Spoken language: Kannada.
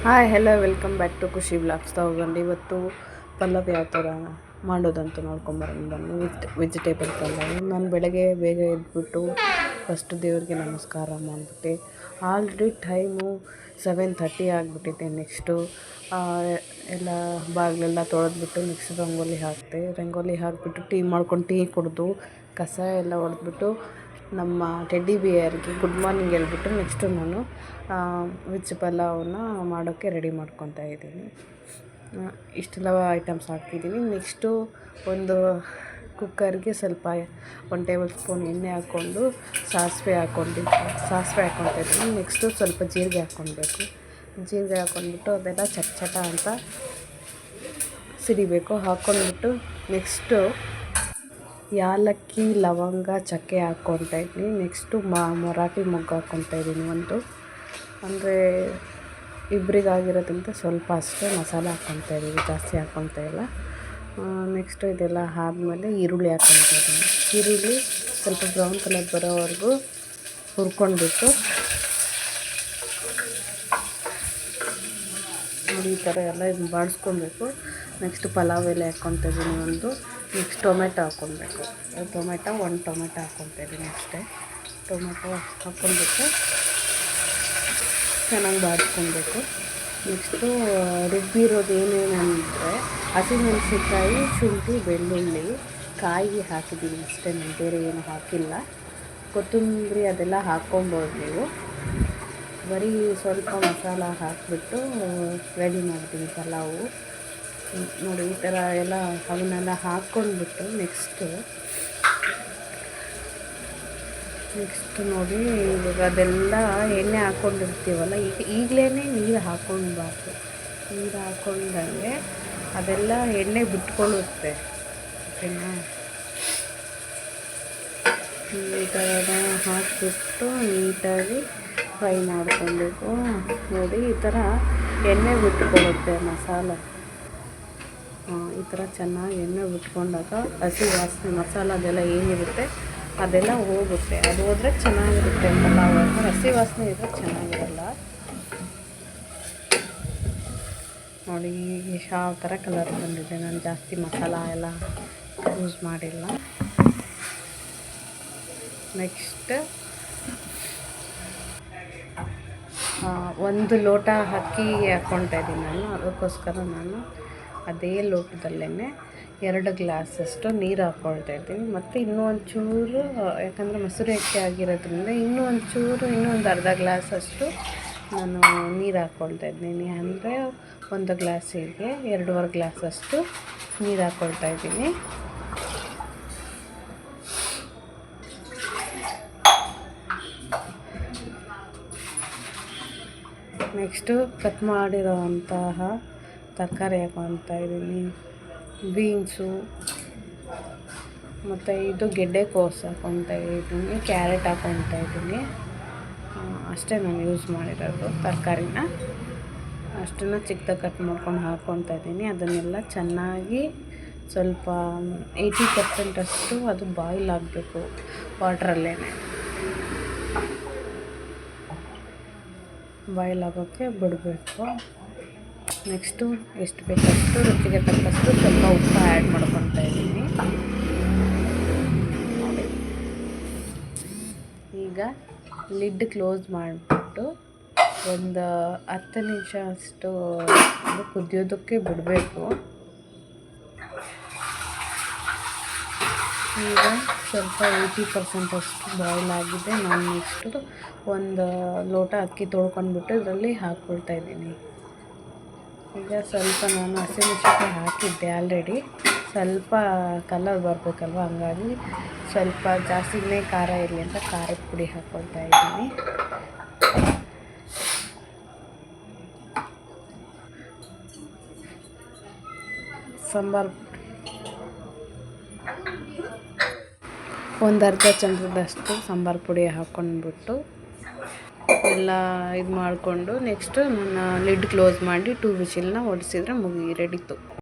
Hi hello welcome back to Khushi blogs ತಗೊಂಡು ಇವತ್ತು ಪಲ್ಲವ್ ಯಾವ ಥರ ಮಾಡೋದಂತ ನೋಡ್ಕೊಂಬರೋಣ ಬನ್ನಿ. ವೆಜಿಟೇಬಲ್ ಪಲ್ಲವ್. ನಾನು ಬೆಳಗ್ಗೆ ಬೇಗ ಎದ್ಬಿಟ್ಟು ಫಸ್ಟ್ ದೇವ್ರಿಗೆ ನಮಸ್ಕಾರ ಮಾಡಿಬಿಟ್ಟೆ. ಆಲ್ರೆಡಿ ಟೈಮು 7:30 ಆಗಿಬಿಟ್ಟಿದೆ. ನೆಕ್ಸ್ಟು ಎಲ್ಲ ಬಾಗಿಲೆಲ್ಲ ತೊಳೆದ್ಬಿಟ್ಟು ನೆಕ್ಸ್ಟ್ ರಂಗೋಲಿ ಹಾಕಿದೆ. ರಂಗೋಲಿ ಹಾಕಿಬಿಟ್ಟು ಟೀ ಮಾಡ್ಕೊಂಡು ಟೀ ಕುಡಿದು ಕಸ ಎಲ್ಲ ಹೊಡೆದ್ಬಿಟ್ಟು ನಮ್ಮ ಟೆಡ್ಡಿ ಬಿಯರ್ಗೆ ಗುಡ್ ಮಾರ್ನಿಂಗ್ ಹೇಳ್ಬಿಟ್ಟು ನೆಕ್ಸ್ಟು ನಾನು ವೆಜ್ ಪಲಾವನ್ನ ಮಾಡೋಕ್ಕೆ ರೆಡಿ ಮಾಡ್ಕೊತಾ ಇದ್ದೀನಿ. ಇಷ್ಟೆಲ್ಲ ಐಟಮ್ಸ್ ಹಾಕಿದ್ದೀನಿ. ನೆಕ್ಸ್ಟು ಒಂದು ಕುಕ್ಕರ್ಗೆ ಸ್ವಲ್ಪ 1 ಟೇಬಲ್ ಸ್ಪೂನ್ ಎಣ್ಣೆ ಹಾಕ್ಕೊಂಡು ಸಾಸಿವೆ ಹಾಕ್ಕೊತಾ ಇದ್ದೀನಿ. ನೆಕ್ಸ್ಟು ಸ್ವಲ್ಪ ಜೀರಿಗೆ ಹಾಕ್ಕೊಂಡ್ಬಿಟ್ಟು ಅದೆಲ್ಲ ಚಟ ಅಂತ ಸಿಡಿಬೇಕು. ಹಾಕ್ಕೊಂಡ್ಬಿಟ್ಟು ನೆಕ್ಸ್ಟು ಯಾಲಕ್ಕಿ ಲವಂಗ ಚಕ್ಕೆ ಹಾಕ್ಕೊತಾ ಇದ್ದೀನಿ. ನೆಕ್ಸ್ಟು ಮರಾಠಿ ಮೊಗ್ಗು ಹಾಕ್ಕೊತಾ ಇದ್ದೀನಿ. ಒಂದು ಅಂದರೆ ಇಬ್ಬರಿಗಾಗಿರೋದ್ರಿಂದ ಸ್ವಲ್ಪ ಅಷ್ಟೇ ಮಸಾಲೆ ಹಾಕ್ಕೊತಾ ಇದ್ದೀವಿ, ಜಾಸ್ತಿ ಹಾಕ್ಕೊತಾ ಇಲ್ಲ. ನೆಕ್ಸ್ಟು ಇದೆಲ್ಲ ಆದಮೇಲೆ ಈರುಳ್ಳಿ ಹಾಕ್ಕೊತಾ ಇದ್ದೀನಿ. ಈರುಳ್ಳಿ ಸ್ವಲ್ಪ ಬ್ರೌನ್ ಕಲರ್ ಬರೋವರೆಗೂ ಹುರ್ಕೊಂಡ್ಬಿಟ್ಟು ನೋಡಿ ಈ ಥರ ಎಲ್ಲ ಇದು ಬಾಡಿಸ್ಕೊಬೇಕು. ನೆಕ್ಸ್ಟ್ ಪಲಾವ್ ಎಲೆ ಹಾಕ್ಕೊತಾ ಇದ್ದೀನಿ ಒಂದು. ನೆಕ್ಸ್ಟ್ ಟೊಮೆಟೊ ಹಾಕ್ಕೊಬೇಕು. ಒಂದು ಟೊಮೆಟೊ ಹಾಕ್ಕೊತಾ ಇದ್ದೀನಿ ಅಷ್ಟೇ. ಟೊಮೆಟೊ ಹಾಕ್ಕೊಂಡ್ಬಿಟ್ಟು ಚೆನ್ನಾಗಿ ಬಾಡಿಸ್ಕೊಬೇಕು. ನೆಕ್ಸ್ಟು ರುಬ್ಬಿರೋದು ಏನೇನು ಅಂದರೆ ಹಸಿಮೆಣಸಿನ್ಕಾಯಿ, ಶುಂಠಿ, ಬೆಳ್ಳುಳ್ಳಿ, ಕಾಯಿ ಹಾಕಿದ್ದೀನಿ ಅಷ್ಟೇ. ನಾನು ಬೇರೆ ಏನು ಹಾಕಿಲ್ಲ. ಕೊತ್ತಂಬರಿ ಅದೆಲ್ಲ ಹಾಕ್ಕೊಬೋದು ನೀವು. ಬರೀ ಸ್ವಲ್ಪ ಮಸಾಲ ಹಾಕಿಬಿಟ್ಟು ರೆಡಿ ಮಾಡ್ತೀನಿ ಪಲಾವು. ನೋಡಿ ಈ ಥರ ಎಲ್ಲ ಅವನ್ನೆಲ್ಲ ಹಾಕ್ಕೊಂಡ್ಬಿಟ್ಟು ನೆಕ್ಸ್ಟು ನೋಡಿ ಇವಾಗ ಅದೆಲ್ಲ ಎಣ್ಣೆ ಹಾಕ್ಕೊಂಡಿರ್ತೀವಲ್ಲ, ಈಗಲೇ ನೀರು ಹಾಕ್ಕೊಳ್ಬಾರ್ದು. ನೀರು ಹಾಕ್ಕೊಂಡಂಗೆ ಅದೆಲ್ಲ ಎಣ್ಣೆ ಬಿಟ್ಕೊಳ್ಳುತ್ತೆ. ಓಕೆನಾ? ಈ ಥರ ಹಾಕಿಬಿಟ್ಟು ನೀಟಾಗಿ ಫ್ರೈ ಮಾಡ್ಕೊಬೇಕು. ನೋಡಿ ಈ ಥರ ಎಣ್ಣೆ ಬಿಟ್ಕೊಳ್ಳುತ್ತೆ ಮಸಾಲೆ. ಈ ಥರ ಚೆನ್ನಾಗಿ ಎಣ್ಣೆ ಬಿಟ್ಕೊಂಡಾಗ ಹಸಿ ವಾಸನೆ ಮಸಾಲದೆಲ್ಲ ಏನಿರುತ್ತೆ ಅದೆಲ್ಲ ಹೋಗುತ್ತೆ. ಅದು ಹೋದರೆ ಚೆನ್ನಾಗಿರುತ್ತೆ ಪಲಾವ್. ಹಸಿ ವಾಸನೆ ಇದ್ದರೆ ಚೆನ್ನಾಗಿರಲ್ಲ. ನೋಡಿ ಯಾವ ಥರ ಕಲರ್ ಬಂದಿದೆ. ನಾನು ಜಾಸ್ತಿ ಮಸಾಲ ಎಲ್ಲ ಯೂಸ್ ಮಾಡಿಲ್ಲ. ನೆಕ್ಸ್ಟ್ 1 ಲೋಟ ಅಕ್ಕಿ ಹಾಕ್ಕೊತಾ ಇದ್ದೀನಿ ನಾನು. ಅದಕ್ಕೋಸ್ಕರ ನಾನು ಅದೇ ಲೋಟದಲ್ಲೇ 2 ಗ್ಲಾಸಷ್ಟು ನೀರು ಹಾಕ್ಕೊಳ್ತಾ ಇದ್ದೀನಿ. ಮತ್ತು ಇನ್ನೂ ಒಂಚೂರು, ಯಾಕಂದರೆ ಮೊಸರು ಅಕ್ಕಿ ಆಗಿರೋದ್ರಿಂದ ಇನ್ನೊಂದು ಅರ್ಧ ಗ್ಲಾಸಷ್ಟು ನಾನು ನೀರು ಹಾಕ್ಕೊಳ್ತಾ ಇದ್ದೀನಿ. ಅಂದರೆ 1 ಗ್ಲಾಸಿಗೆ 2.5 ಗ್ಲಾಸಷ್ಟು ನೀರು ಹಾಕ್ಕೊಳ್ತಾ ಇದ್ದೀನಿ. ನೆಕ್ಸ್ಟು ಕಟ್ ಮಾಡಿರೋವಂತಹ ತರಕಾರಿ ಹಾಕ್ಕೊತಾ ಇದ್ದೀನಿ. ಬೀನ್ಸು ಮತ್ತು ಇದು ಗೆಡ್ಡೆಕೋಸು ಹಾಕ್ಕೊತಾ ಇದ್ದೀನಿ. ಕ್ಯಾರೆಟ್ ಹಾಕ್ಕೊತಾ ಇದ್ದೀನಿ. ಅಷ್ಟೇ ನಾನು ಯೂಸ್ ಮಾಡಿರೋದು ತರಕಾರಿನ. ಅಷ್ಟನ್ನು ಚಿಕ್ಕದಾಗಿ ಕಟ್ ಮಾಡ್ಕೊಂಡು ಹಾಕ್ಕೊತಾ ಇದ್ದೀನಿ. ಅದನ್ನೆಲ್ಲ ಚೆನ್ನಾಗಿ ಸ್ವಲ್ಪ 80% ಅಷ್ಟು ಅದು ಬಾಯ್ಲ್ ಆಗಬೇಕು ವಾಟ್ರಲ್ಲೇ. ಬಾಯ್ಲ್ ಆಗೋಕ್ಕೆ ಬಿಡಬೇಕು. ನೆಕ್ಸ್ಟು ಎಷ್ಟು ಬೇಕಷ್ಟು ರುಚಿಗೆ ತಕ್ಕಷ್ಟು ಸ್ವಲ್ಪ ಉಪ್ಪು ಆ್ಯಡ್ ಮಾಡ್ಕೊತಾ ಇದ್ದೀನಿ. ಈಗ ಲಿಡ್ ಕ್ಲೋಸ್ ಮಾಡಿಬಿಟ್ಟು ಒಂದು 10 ನಿಮಿಷ ಅಷ್ಟು ಅದು ಕುದಿಯೋದಕ್ಕೆ ಬಿಡಬೇಕು. ಈಗ ಸ್ವಲ್ಪ 80% ಅಷ್ಟು ಬಾಯ್ಲ್ ಆಗಿದೆ. ನಾನು ನೆಕ್ಸ್ಟು 1 ಲೋಟ ಅಕ್ಕಿ ತೊಳ್ಕೊಂಡ್ಬಿಟ್ಟು ಇದರಲ್ಲಿ ಹಾಕ್ಕೊಳ್ತಾ ಇದ್ದೀನಿ. ಈಗ ಸ್ವಲ್ಪ ನಾನು ಹಸಿಮೆಣಸಿನ್ಕಾಯಿ ಹಾಕಿದ್ದೆ ಆಲ್ರೆಡಿ. ಸ್ವಲ್ಪ ಕಲರ್ ಬರಬೇಕಲ್ವ, ಹಂಗಾಗಿ ಸ್ವಲ್ಪ ಜಾಸ್ತಿನೇ ಖಾರ ಇರಲಿ ಅಂತ ಖಾರದ ಪುಡಿ ಹಾಕ್ಕೊಳ್ತಾ ಇದ್ದೀನಿ. ಸಾಂಬಾರು ಒಂದು ಅರ್ಧ ಚಮಚದಷ್ಟು ಸಾಂಬಾರು ಪುಡಿ ಹಾಕ್ಕೊಂಡ್ಬಿಟ್ಟು ಎಲ್ಲ ಇದು ಮಾಡಿಕೊಂಡು ನೆಕ್ಸ್ಟು ನಾನು ಲಿಡ್ ಕ್ಲೋಸ್ ಮಾಡಿ 2 ವಿಷಿಲ್ನ ಹೊಡಿಸಿದ್ರೆ ರೆಡಿತು.